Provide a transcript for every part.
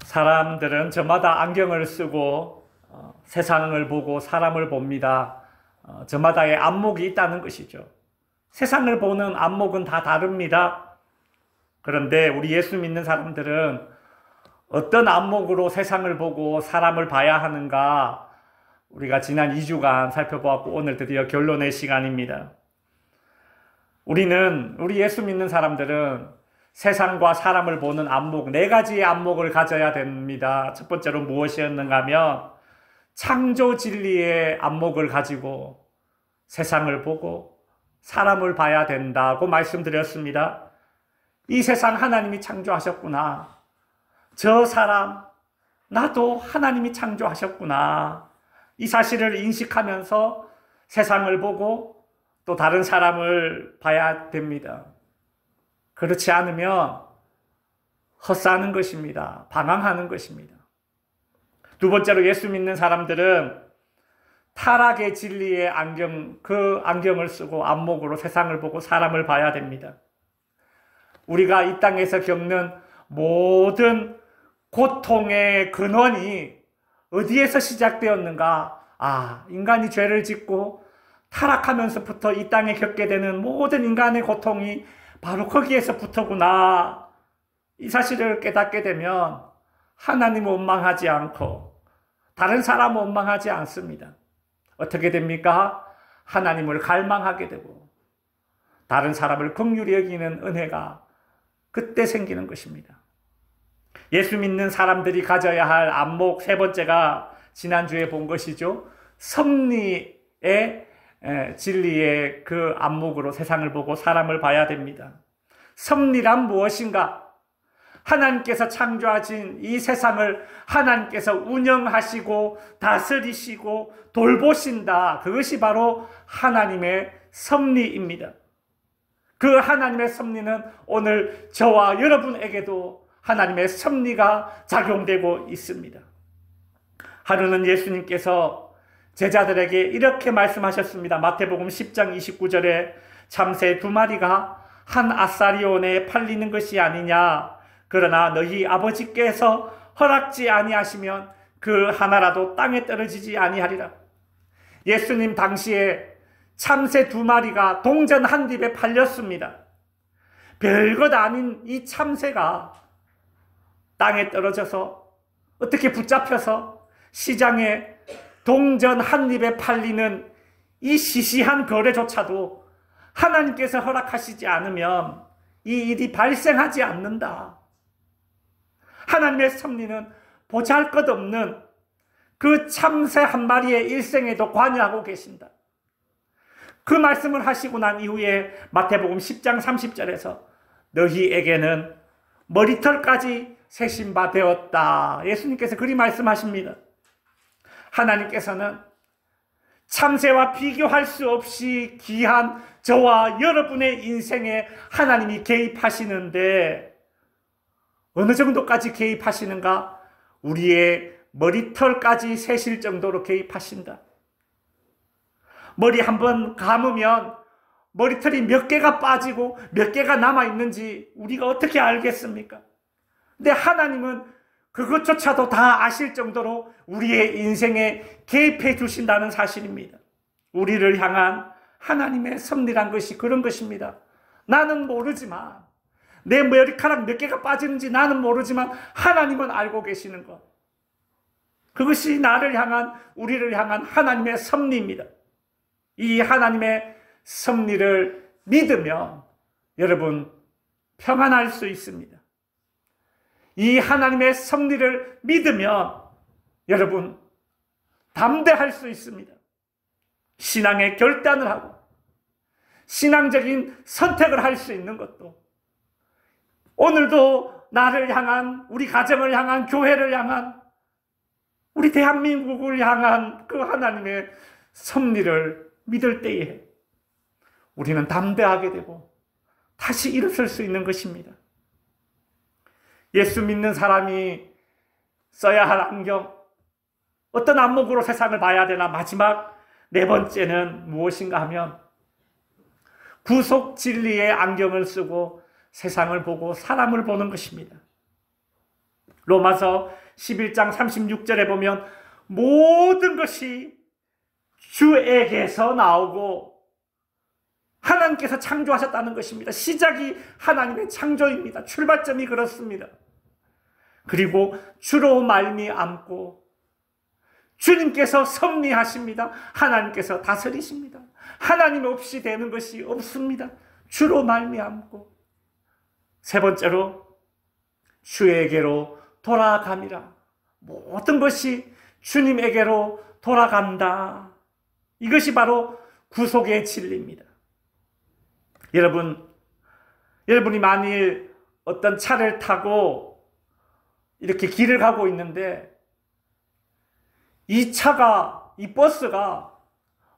사람들은 저마다 안경을 쓰고 세상을 보고 사람을 봅니다. 저마다의 안목이 있다는 것이죠. 세상을 보는 안목은 다 다릅니다. 그런데 우리 예수 믿는 사람들은 어떤 안목으로 세상을 보고 사람을 봐야 하는가, 우리가 지난 2주간 살펴보았고 오늘 드디어 결론의 시간입니다. 우리 예수 믿는 사람들은 세상과 사람을 보는 안목, 4가지의 안목을 가져야 됩니다. 첫 번째로 무엇이었는가 하면 창조 진리의 안목을 가지고 세상을 보고 사람을 봐야 된다고 말씀드렸습니다. 이 세상 하나님이 창조하셨구나. 저 사람, 나도 하나님이 창조하셨구나. 이 사실을 인식하면서 세상을 보고 또 다른 사람을 봐야 됩니다. 그렇지 않으면 헛사는 것입니다. 방황하는 것입니다. 두 번째로 예수 믿는 사람들은 타락의 진리의 그 안경을 쓰고 안목으로 세상을 보고 사람을 봐야 됩니다. 우리가 이 땅에서 겪는 모든 고통의 근원이 어디에서 시작되었는가? 인간이 죄를 짓고 타락하면서부터 이 땅에 겪게 되는 모든 인간의 고통이 바로 거기에서부터구나. 이 사실을 깨닫게 되면 하나님을 원망하지 않고 다른 사람을 원망하지 않습니다. 어떻게 됩니까? 하나님을 갈망하게 되고 다른 사람을 긍휼히 여기는 은혜가 그때 생기는 것입니다. 예수 믿는 사람들이 가져야 할 안목 세 번째가 지난주에 본 것이죠. 섭리의 진리의 그 안목으로 세상을 보고 사람을 봐야 됩니다. 섭리란 무엇인가? 하나님께서 창조하신 이 세상을 하나님께서 운영하시고 다스리시고 돌보신다. 그것이 바로 하나님의 섭리입니다. 그 하나님의 섭리는 오늘 저와 여러분에게도 하나님의 섭리가 작용되고 있습니다. 하루는 예수님께서 제자들에게 이렇게 말씀하셨습니다. 마태복음 10장 29절에 참새 2마리가 한 아사리온에 팔리는 것이 아니냐. 그러나 너희 아버지께서 허락지 아니하시면 그 하나라도 땅에 떨어지지 아니하리라. 예수님 당시에 참새 2마리가 동전 한 입에 팔렸습니다. 별것 아닌 이 참새가 땅에 떨어져서 어떻게 붙잡혀서 시장에 동전 한 입에 팔리는 이 시시한 거래조차도 하나님께서 허락하시지 않으면 이 일이 발생하지 않는다. 하나님의 섭리는 보잘것없는 그 참새 한 마리의 일생에도 관여하고 계신다. 그 말씀을 하시고 난 이후에 마태복음 10장 30절에서 너희에게는 머리털까지 세신 바 되었다. 예수님께서 그리 말씀하십니다. 하나님께서는 참새와 비교할 수 없이 귀한 저와 여러분의 인생에 하나님이 개입하시는데 어느 정도까지 개입하시는가? 우리의 머리털까지 세실 정도로 개입하신다. 머리 한번 감으면 머리털이 몇 개가 빠지고 몇 개가 남아있는지 우리가 어떻게 알겠습니까? 근데 하나님은 그것조차도 다 아실 정도로 우리의 인생에 개입해 주신다는 사실입니다. 우리를 향한 하나님의 섭리란 것이 그런 것입니다. 나는 모르지만, 내 머리카락 몇 개가 빠지는지 나는 모르지만 하나님은 알고 계시는 것. 그것이 나를 향한, 우리를 향한 하나님의 섭리입니다. 이 하나님의 섭리를 믿으면 여러분 평안할 수 있습니다. 이 하나님의 섭리를 믿으면 여러분 담대할 수 있습니다. 신앙의 결단을 하고 신앙적인 선택을 할 수 있는 것도 오늘도 나를 향한, 우리 가정을 향한, 교회를 향한, 우리 대한민국을 향한 그 하나님의 섭리를 믿을 때에 우리는 담대하게 되고 다시 일어설 수 있는 것입니다. 예수 믿는 사람이 써야 할 안경, 어떤 안목으로 세상을 봐야 되나? 마지막 4번째는 무엇인가 하면 구속 진리의 안경을 쓰고 세상을 보고 사람을 보는 것입니다. 로마서 11장 36절에 보면 모든 것이 주에게서 나오고 하나님께서 창조하셨다는 것입니다. 시작이 하나님의 창조입니다. 출발점이 그렇습니다. 그리고 주로 말미암고 주님께서 섭리하십니다. 하나님께서 다스리십니다. 하나님 없이 되는 것이 없습니다. 주로 말미암고 세 번째로 주에게로 돌아감이라. 모든 것이 주님에게로 돌아간다. 이것이 바로 구속의 진리입니다. 여러분이 만일 어떤 차를 타고 이렇게 길을 가고 있는데 이 버스가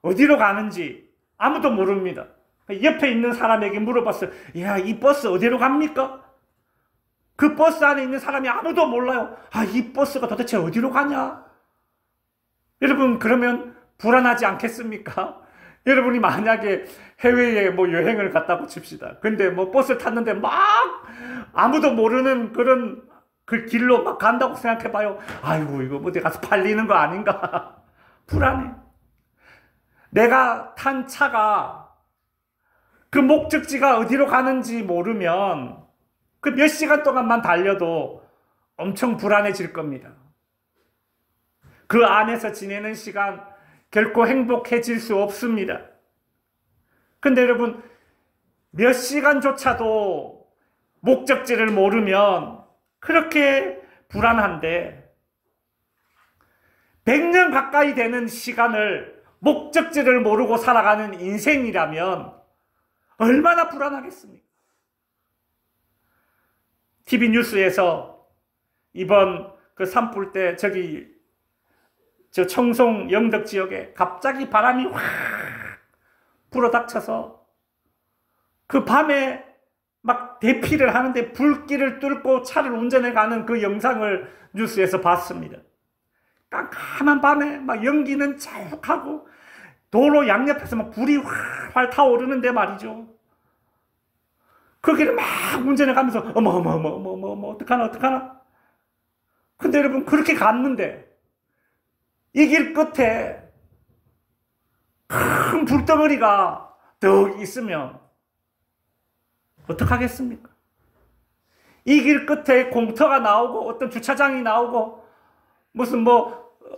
어디로 가는지 아무도 모릅니다. 옆에 있는 사람에게 물어봤어요. 야, 이 버스 어디로 갑니까? 그 버스 안에 있는 사람이 아무도 몰라요. 아, 이 버스가 도대체 어디로 가냐? 여러분, 그러면 불안하지 않겠습니까? 여러분이 만약에 해외에 여행을 갔다고 칩시다. 근데 버스 탔는데 막 아무도 모르는 그런 그 길로 막 간다고 생각해봐요. 아이고, 이거 어디 가서 팔리는 거 아닌가? 불안해. 내가 탄 차가 그 목적지가 어디로 가는지 모르면 그 몇 시간 동안만 달려도 엄청 불안해질 겁니다. 그 안에서 지내는 시간 결코 행복해질 수 없습니다. 근데 여러분, 몇 시간조차도 목적지를 모르면 그렇게 불안한데 100년 가까이 되는 시간을 목적지를 모르고 살아가는 인생이라면 얼마나 불안하겠습니까? TV 뉴스에서 이번 그 산불 때 저 청송 영덕 지역에 갑자기 바람이 확 불어닥쳐서 그 밤에 막 대피를 하는데 불길을 뚫고 차를 운전해 가는 그 영상을 뉴스에서 봤습니다. 깜깜한 밤에 막 연기는 자욱하고 도로 양옆에서 막 불이 활활 타오르는데 말이죠. 그 길을 막 운전해 가면서 어머 어떡하나. 근데 여러분, 그렇게 갔는데 이 길 끝에 큰 불덩어리가 더 있으면 어떡하겠습니까? 이 길 끝에 공터가 나오고 어떤 주차장이 나오고 무슨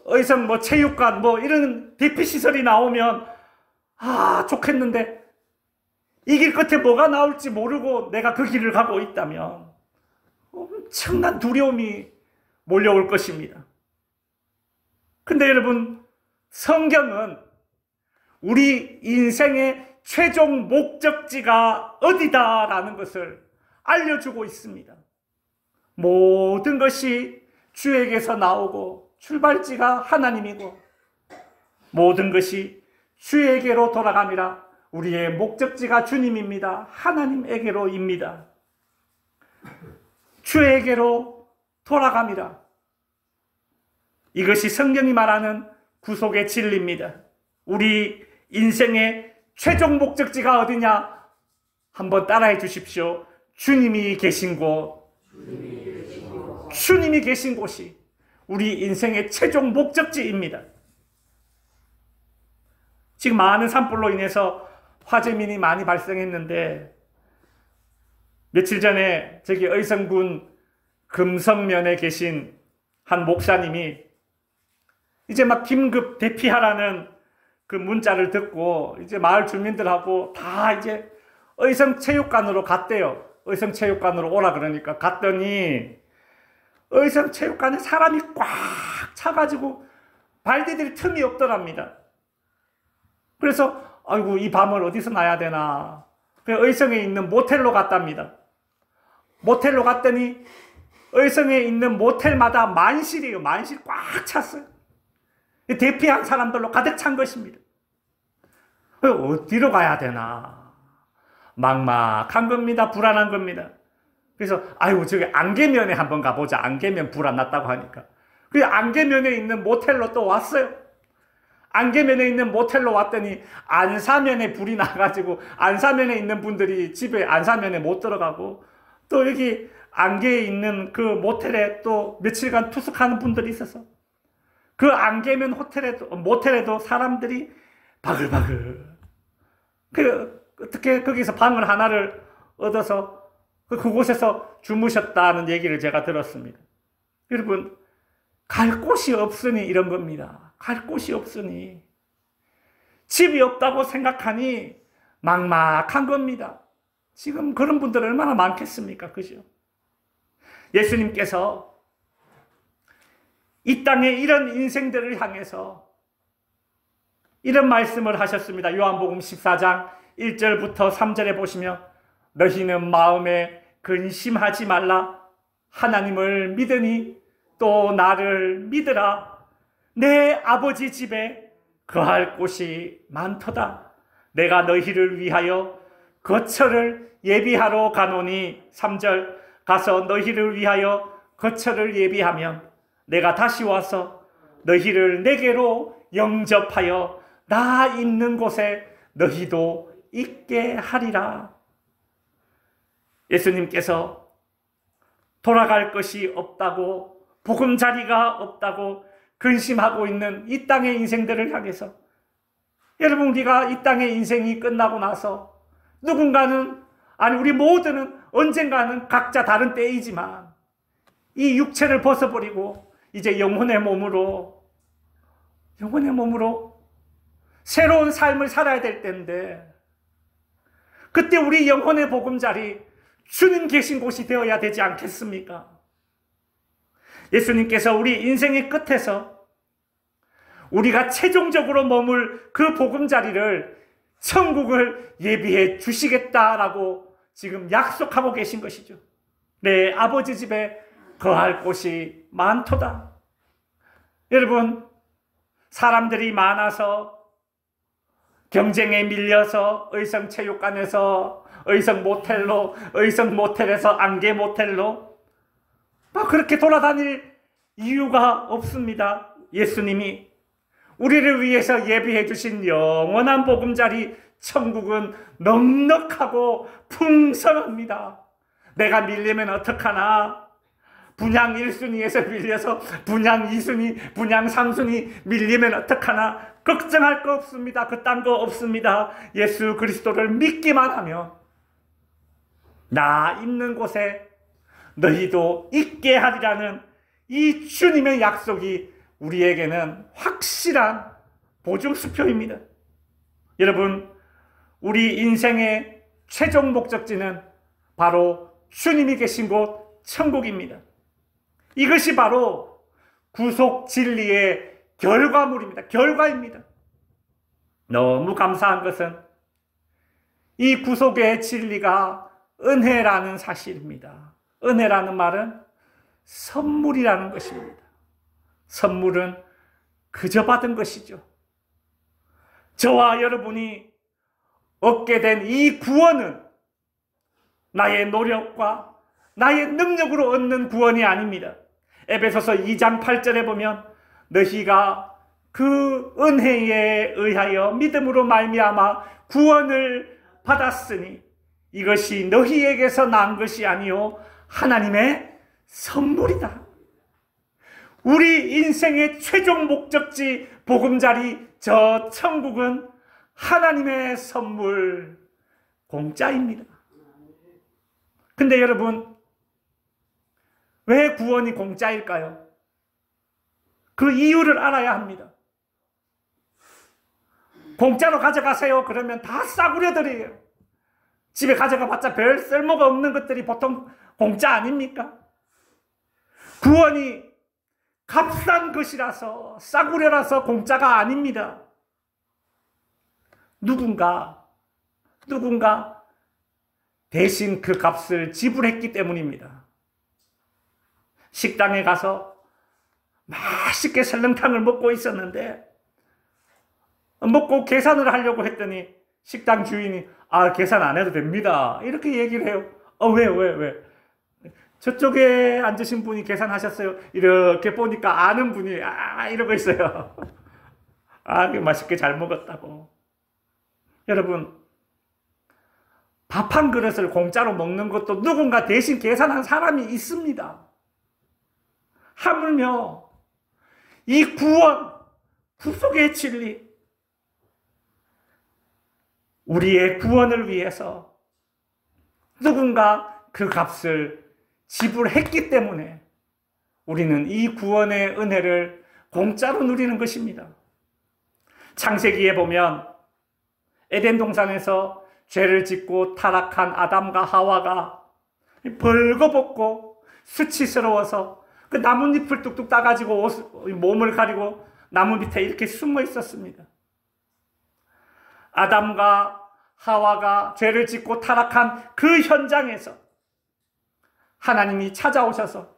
의성 체육관 이런 대피시설이 나오면 좋겠는데 이 길 끝에 뭐가 나올지 모르고 내가 그 길을 가고 있다면 엄청난 두려움이 몰려올 것입니다. 근데 여러분, 성경은 우리 인생의 최종 목적지가 어디다라는 것을 알려주고 있습니다. 모든 것이 주에게서 나오고 출발지가 하나님이고 모든 것이 주에게로 돌아감이라. 우리의 목적지가 주님입니다. 하나님에게로입니다. 주에게로 돌아감이라. 이것이 성경이 말하는 구속의 진리입니다. 우리 인생의 최종 목적지가 어디냐? 한번 따라해 주십시오. 주님이 계신 곳. 주님이 계신 곳이 우리 인생의 최종 목적지입니다. 지금 많은 산불로 인해서 화재민이 많이 발생했는데 며칠 전에 저기 의성군 금성면에 계신 한 목사님이 이제 막 긴급 대피하라는 그 문자를 듣고 이제 마을 주민들하고 다 이제 의성체육관으로 갔대요. 의성체육관으로 오라 그러니까 갔더니 의성체육관에 사람이 꽉 차가지고 발 디딜 틈이 없더랍니다. 그래서 아이고, 이 밤을 어디서 놔야 되나. 그래서 의성에 있는 모텔로 갔답니다. 모텔로 갔더니 의성에 있는 모텔마다 만실이에요. 만실 꽉 찼어요. 대피한 사람들로 가득 찬 것입니다. 어디로 가야 되나. 막막한 겁니다. 불안한 겁니다. 그래서 아이고, 저기 안개면에 한번 가보자. 안개면 불 안 났다고 하니까. 그 안개면에 있는 모텔로 또 왔어요. 안개면에 있는 모텔로 왔더니 안사면에 불이 나가지고 안사면에 있는 분들이 집에 안사면에 못 들어가고 또 여기 안개에 있는 그 모텔에 또 며칠간 투숙하는 분들이 있어서 그 안개면 모텔에도 사람들이 바글바글. 어떻게 거기서 방을 하나를 얻어서 그곳에서 주무셨다는 얘기를 제가 들었습니다. 여러분, 갈 곳이 없으니 이런 겁니다. 갈 곳이 없으니. 집이 없다고 생각하니 막막한 겁니다. 지금 그런 분들 얼마나 많겠습니까? 그죠? 예수님께서 이 땅에 이런 인생들을 향해서 이런 말씀을 하셨습니다. 요한복음 14장 1절부터 3절에 보시면 너희는 마음에 근심하지 말라. 하나님을 믿으니 또 나를 믿으라. 내 아버지 집에 거할 곳이 많도다. 내가 너희를 위하여 거처를 예비하러 가노니 3절 가서 너희를 위하여 거처를 예비하면 내가 다시 와서 너희를 내게로 영접하여 나 있는 곳에 너희도 있게 하리라. 예수님께서 돌아갈 것이 없다고, 보금자리가 없다고 근심하고 있는 이 땅의 인생들을 향해서, 여러분, 우리가 이 땅의 인생이 끝나고 나서 누군가는, 아니 우리 모두는 언젠가는 각자 다른 때이지만 이 육체를 벗어버리고 이제 영혼의 몸으로 새로운 삶을 살아야 될 때인데, 그때 우리 영혼의 보금자리 주님 계신 곳이 되어야 되지 않겠습니까? 예수님께서 우리 인생의 끝에서 우리가 최종적으로 머물 그 보금자리를, 천국을 예비해 주시겠다라고 지금 약속하고 계신 것이죠. 내 아버지 집에 거할 곳이 많도다. 여러분, 사람들이 많아서 경쟁에 밀려서 의성체육관에서 의성 모텔에서 안개 모텔로 막 그렇게 돌아다닐 이유가 없습니다. 예수님이 우리를 위해서 예비해 주신 영원한 보금자리 천국은 넉넉하고 풍성합니다. 내가 밀리면 어떡하나? 분양 1순위에서 밀려서 분양 2순위, 분양 3순위 밀리면 어떡하나? 걱정할 거 없습니다. 그딴 거 없습니다. 예수 그리스도를 믿기만 하면 나 있는 곳에 너희도 있게 하리라는 이 주님의 약속이 우리에게는 확실한 보증수표입니다. 여러분, 우리 인생의 최종 목적지는 바로 주님이 계신 곳 천국입니다. 이것이 바로 구속 진리의 결과입니다. 너무 감사한 것은 이 구속의 진리가 은혜라는 사실입니다. 은혜라는 말은 선물이라는 것입니다. 선물은 그저 받은 것이죠. 저와 여러분이 얻게 된 이 구원은 나의 노력과 나의 능력으로 얻는 구원이 아닙니다. 에베소서 2장 8절에 보면 너희가 그 은혜에 의하여 믿음으로 말미암아 구원을 받았으니 이것이 너희에게서 난 것이 아니요 하나님의 선물이다. 우리 인생의 최종 목적지 보금자리 저 천국은 하나님의 선물, 공짜입니다. 근데 여러분, 왜 구원이 공짜일까요? 그 이유를 알아야 합니다. 공짜로 가져가세요 그러면 다 싸구려 드려요. 집에 가져가봤자 별 쓸모가 없는 것들이 보통 공짜 아닙니까? 구원이 값싼 것이라서, 싸구려라서 공짜가 아닙니다. 누군가 대신 그 값을 지불했기 때문입니다. 식당에 가서 맛있게 설렁탕을 먹고 있었는데 먹고 계산을 하려고 했더니 식당 주인이 계산 안 해도 됩니다 이렇게 얘기를 해요. 왜? 저쪽에 앉으신 분이 계산하셨어요. 이렇게 보니까 아는 분이 이러고 있어요. 맛있게 잘 먹었다고. 여러분, 밥 한 그릇을 공짜로 먹는 것도 누군가 대신 계산한 사람이 있습니다. 하물며 이 구원, 구속의 진리, 우리의 구원을 위해서 누군가 그 값을 지불했기 때문에 우리는 이 구원의 은혜를 공짜로 누리는 것입니다. 창세기에 보면 에덴 동산에서 죄를 짓고 타락한 아담과 하와가 벌거벗고 수치스러워서 그 나뭇잎을 뚝뚝 따가지고 몸을 가리고 나무 밑에 이렇게 숨어 있었습니다. 아담과 하와가 죄를 짓고 타락한 그 현장에서 하나님이 찾아오셔서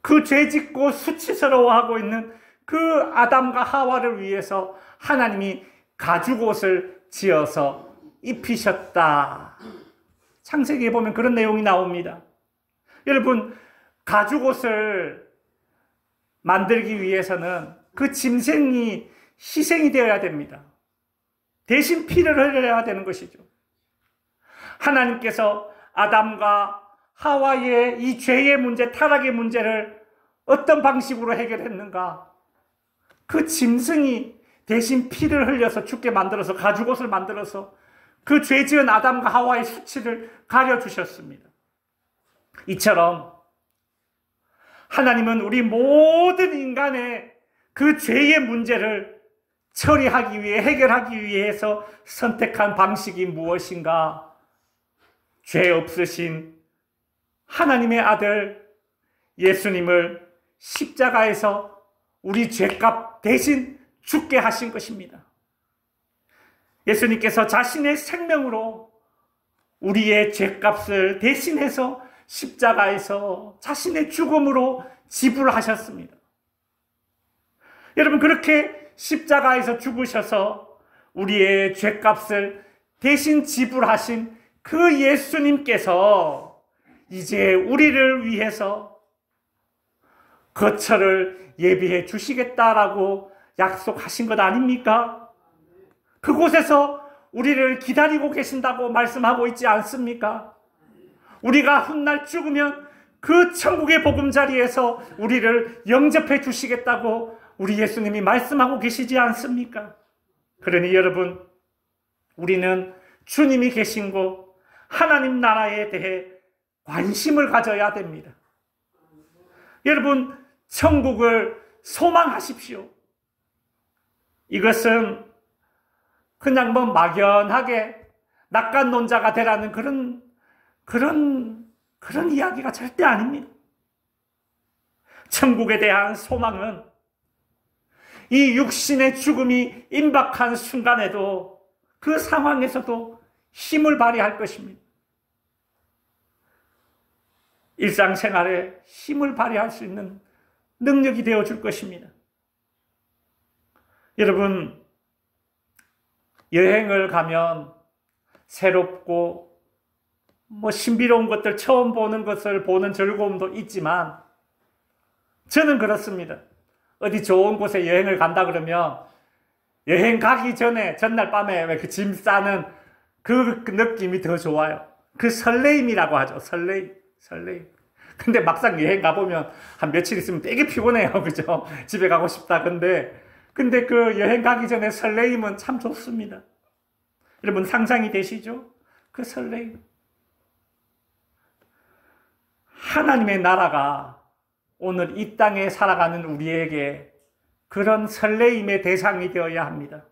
그 죄 짓고 수치스러워하고 있는 그 아담과 하와를 위해서 하나님이 가죽옷을 지어서 입히셨다. 창세기에 보면 그런 내용이 나옵니다. 여러분, 가죽옷을 만들기 위해서는 그 짐승이 희생이 되어야 됩니다. 대신 피를 흘려야 되는 것이죠. 하나님께서 아담과 하와의 이 죄의 문제, 타락의 문제를 어떤 방식으로 해결했는가? 그 짐승이 대신 피를 흘려서 죽게 만들어서 가죽옷을 만들어서 그 죄 지은 아담과 하와의 수치를 가려주셨습니다. 이처럼 하나님은 우리 모든 인간의 그 죄의 문제를 처리하기 위해, 해결하기 위해서 선택한 방식이 무엇인가? 죄 없으신 하나님의 아들 예수님을 십자가에서 우리 죄값 대신 죽게 하신 것입니다. 예수님께서 자신의 생명으로 우리의 죄값을 대신해서 십자가에서 자신의 죽음으로 지불하셨습니다. 여러분, 그렇게 십자가에서 죽으셔서 우리의 죄값을 대신 지불하신 그 예수님께서 이제 우리를 위해서 거처를 예비해 주시겠다라고 약속하신 것 아닙니까? 그곳에서 우리를 기다리고 계신다고 말씀하고 있지 않습니까? 우리가 훗날 죽으면 그 천국의 보금자리에서 우리를 영접해 주시겠다고 우리 예수님이 말씀하고 계시지 않습니까? 그러니 여러분, 우리는 주님이 계신 곳 하나님 나라에 대해 관심을 가져야 됩니다. 여러분, 천국을 소망하십시오. 이것은 그냥 막연하게 낙관론자가 되라는 그런 이야기가 절대 아닙니다. 천국에 대한 소망은 이 육신의 죽음이 임박한 순간에도 그 상황에서도 힘을 발휘할 것입니다. 일상생활에 힘을 발휘할 수 있는 능력이 되어줄 것입니다. 여러분, 여행을 가면 새롭고 신비로운 것들, 처음 보는 것을 보는 즐거움도 있지만 저는 그렇습니다. 어디 좋은 곳에 여행을 간다 그러면 여행 가기 전에 전날 밤에 왜 그 짐 싸는 그 느낌이 더 좋아요. 그 설레임이라고 하죠. 설레임. 근데 막상 여행 가보면 한 며칠 있으면 되게 피곤해요. 그죠? 집에 가고 싶다. 근데 그 여행 가기 전에 설레임은 참 좋습니다. 여러분, 상상이 되시죠? 그 설레임. 하나님의 나라가 오늘 이 땅에 살아가는 우리에게 그런 설레임의 대상이 되어야 합니다.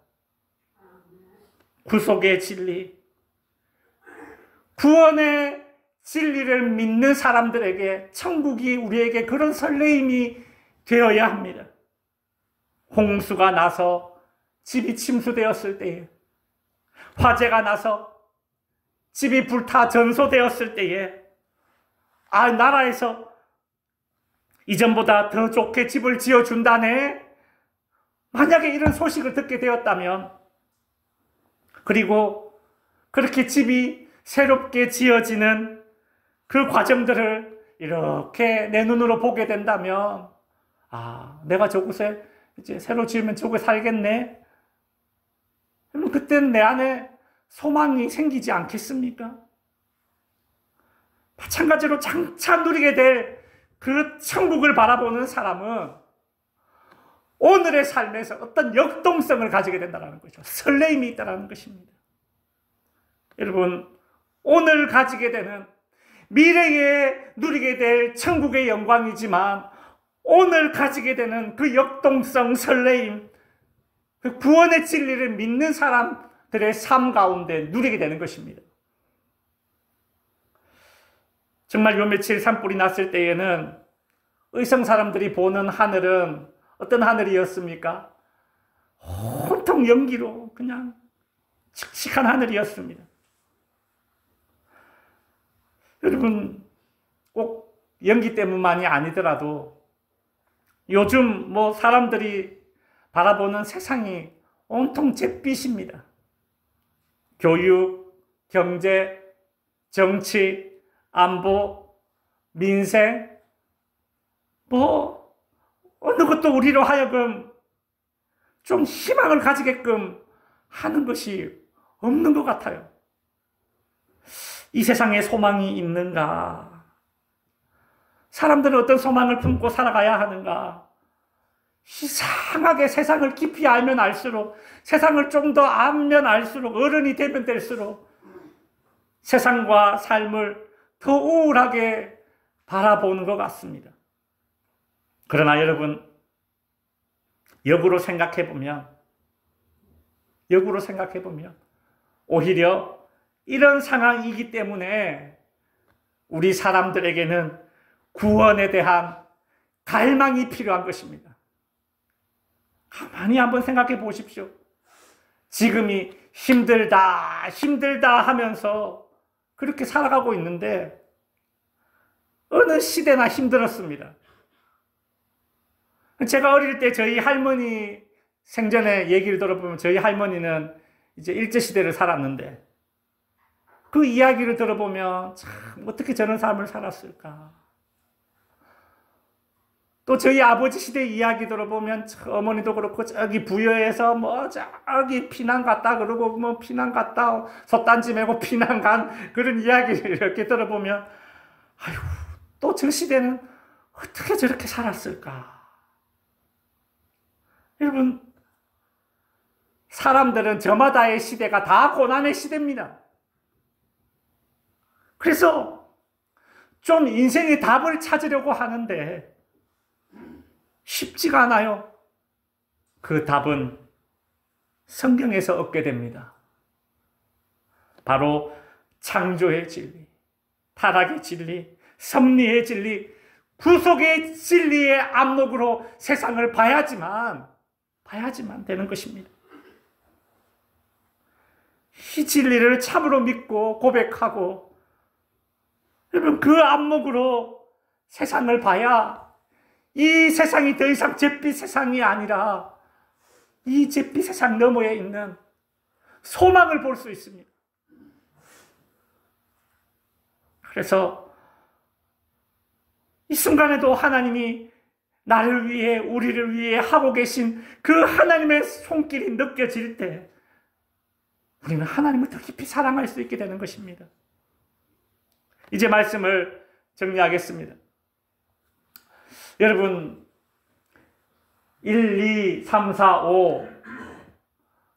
구속의 진리, 구원의 진리를 믿는 사람들에게 천국이 우리에게 그런 설레임이 되어야 합니다. 홍수가 나서 집이 침수되었을 때에, 화재가 나서 집이 불타 전소되었을 때에, 나라에서 이전보다 더 좋게 집을 지어준다네. 만약에 이런 소식을 듣게 되었다면, 그리고 그렇게 집이 새롭게 지어지는 그 과정들을 이렇게 내 눈으로 보게 된다면, 내가 저곳에 이제 새로 지으면 저곳에 살겠네. 그럼 그때는 내 안에 소망이 생기지 않겠습니까? 마찬가지로 장차 누리게 될 그 천국을 바라보는 사람은 오늘의 삶에서 어떤 역동성을 가지게 된다는 거죠. 설레임이 있다는 것입니다. 여러분, 오늘 가지게 되는 미래에 누리게 될 천국의 영광이지만 오늘 가지게 되는 그 역동성, 설레임, 그 구원의 진리를 믿는 사람들의 삶 가운데 누리게 되는 것입니다. 정말 요 며칠 산불이 났을 때에는 의성 사람들이 보는 하늘은 어떤 하늘이었습니까? 온통 연기로 그냥 칙칙한 하늘이었습니다. 여러분, 꼭 연기 때문만이 아니더라도 요즘 사람들이 바라보는 세상이 온통 잿빛입니다. 교육, 경제, 정치, 안보, 민생, 어느 것도 우리로 하여금 좀 희망을 가지게끔 하는 것이 없는 것 같아요. 이 세상에 소망이 있는가? 사람들은 어떤 소망을 품고 살아가야 하는가? 이상하게 세상을 깊이 알면 알수록, 세상을 좀 더 알면 알수록, 어른이 되면 될수록 세상과 삶을 더 우울하게 바라보는 것 같습니다. 그러나 여러분, 역으로 생각해보면 오히려 이런 상황이기 때문에 우리 사람들에게는 구원에 대한 갈망이 필요한 것입니다. 가만히 한번 생각해 보십시오. 지금이 힘들다 하면서 그렇게 살아가고 있는데 어느 시대나 힘들었습니다. 제가 어릴 때 저희 할머니 생전에 얘기를 들어보면 저희 할머니는 이제 일제시대를 살았는데 그 이야기를 들어보면 참 어떻게 저런 삶을 살았을까. 또 저희 아버지 시대 이야기 들어보면 어머니도 그렇고 저기 부여에서 저기 피난 갔다 그러고 피난 갔다 솥단지 메고 피난 간 그런 이야기를 이렇게 들어보면 아유, 또 저 시대는 어떻게 저렇게 살았을까. 여러분, 사람들은 저마다의 시대가 다 고난의 시대입니다. 그래서 좀 인생의 답을 찾으려고 하는데 쉽지가 않아요. 그 답은 성경에서 얻게 됩니다. 바로 창조의 진리, 타락의 진리, 섭리의 진리, 구속의 진리의 안목으로 세상을 봐야지만 되는 것입니다. 이 진리를 참으로 믿고 고백하고 여러분 그 안목으로 세상을 봐야 이 세상이 더 이상 잿빛 세상이 아니라 이 잿빛 세상 너머에 있는 소망을 볼 수 있습니다. 그래서 이 순간에도 하나님이 나를 위해 우리를 위해 하고 계신 그 하나님의 손길이 느껴질 때 우리는 하나님을 더 깊이 사랑할 수 있게 되는 것입니다. 이제 말씀을 정리하겠습니다. 여러분 1, 2, 3, 4, 5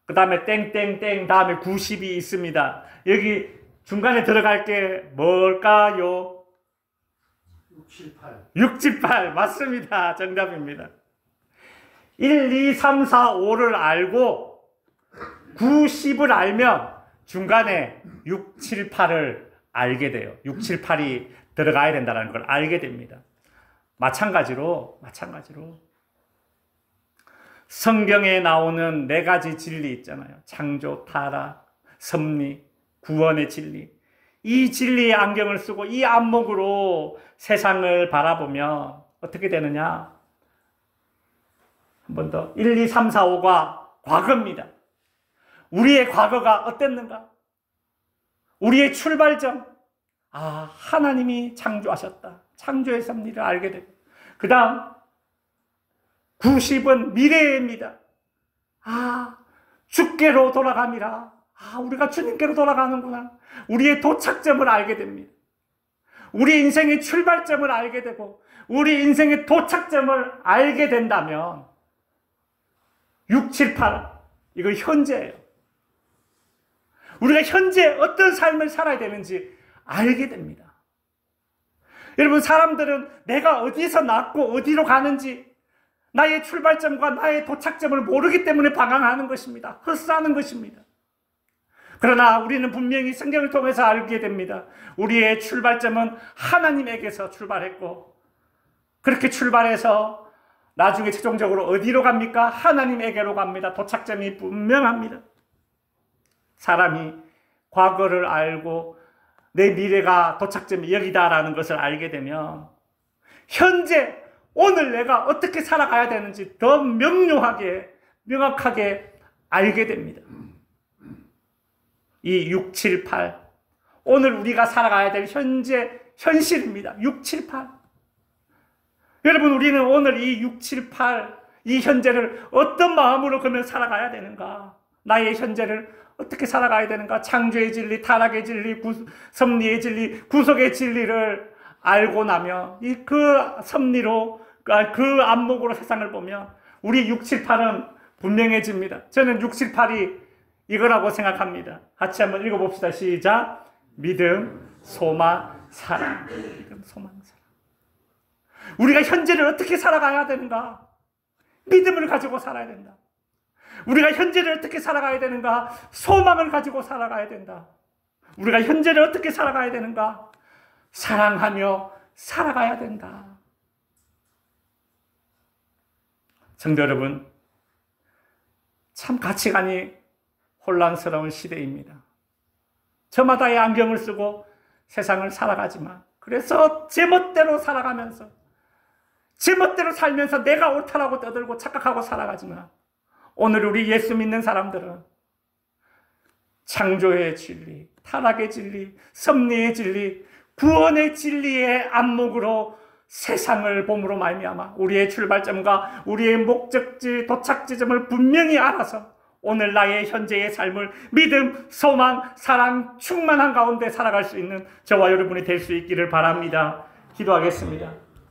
그 다음에 땡땡땡 다음에 90이 있습니다. 여기 중간에 들어갈 게 뭘까요? 678 맞습니다. 정답입니다. 1, 2, 3, 4, 5를 알고 90을 알면 중간에 6, 7, 8을 알게 돼요. 6, 7, 8이 들어가야 된다는 걸 알게 됩니다. 마찬가지로 성경에 나오는 4가지 진리 있잖아요. 창조, 타락, 섭리, 구원의 진리. 이 진리의 안경을 쓰고 이 안목으로 세상을 바라보면 어떻게 되느냐? 한 번 더. 1, 2, 3, 4, 5가 과거입니다. 우리의 과거가 어땠는가? 우리의 출발점. 하나님이 창조하셨다. 창조의 섭리를 알게 되고. 그 다음 90은 미래입니다. 주께로 돌아감이라. 우리가 주님께로 돌아가는구나. 우리의 도착점을 알게 됩니다. 우리 인생의 출발점을 알게 되고 우리 인생의 도착점을 알게 된다면 6, 7, 8 이거 현재예요. 우리가 현재 어떤 삶을 살아야 되는지 알게 됩니다. 여러분, 사람들은 내가 어디서 났고 어디로 가는지 나의 출발점과 나의 도착점을 모르기 때문에 방황하는 것입니다. 헛사는 것입니다. 그러나 우리는 분명히 성경을 통해서 알게 됩니다. 우리의 출발점은 하나님에게서 출발했고 그렇게 출발해서 나중에 최종적으로 어디로 갑니까? 하나님에게로 갑니다. 도착점이 분명합니다. 사람이 과거를 알고 내 미래가 도착점이 여기다라는 것을 알게 되면 현재 오늘 내가 어떻게 살아가야 되는지 더 명확하게 알게 됩니다. 이 6, 7, 8 오늘 우리가 살아가야 될 현실입니다. 6, 7, 8 여러분, 우리는 오늘 이 6, 7, 8 이 현재를 어떤 마음으로 그러면 살아가야 되는가? 나의 현재를 어떻게 살아가야 되는가? 창조의 진리, 타락의 진리, 섭리의 진리, 구속의 진리를 알고 나면 그 섭리로 그 안목으로 세상을 보면 우리 6, 7, 8은 분명해집니다. 저는 6, 7, 8이 이거라고 생각합니다. 같이 한번 읽어봅시다. 시작. 믿음, 소망, 사랑. 믿음, 소망, 사랑. 우리가 현재를 어떻게 살아가야 되는가? 믿음을 가지고 살아야 된다. 우리가 현재를 어떻게 살아가야 되는가? 소망을 가지고 살아가야 된다. 우리가 현재를 어떻게 살아가야 되는가? 사랑하며 살아가야 된다. 성도 여러분, 참 가치관이 혼란스러운 시대입니다. 저마다의 안경을 쓰고 세상을 살아가지만 그래서 제멋대로 살아가면서 제멋대로 살면서 내가 옳다라고 떠들고 착각하고 살아가지만 오늘 우리 예수 믿는 사람들은 창조의 진리, 타락의 진리, 섭리의 진리, 구원의 진리의 안목으로 세상을 봄으로 말미암아 우리의 출발점과 우리의 목적지, 도착 지점을 분명히 알아서 오늘 나의 현재의 삶을 믿음, 소망, 사랑 충만한 가운데 살아갈 수 있는 저와 여러분이 될 수 있기를 바랍니다. 기도하겠습니다.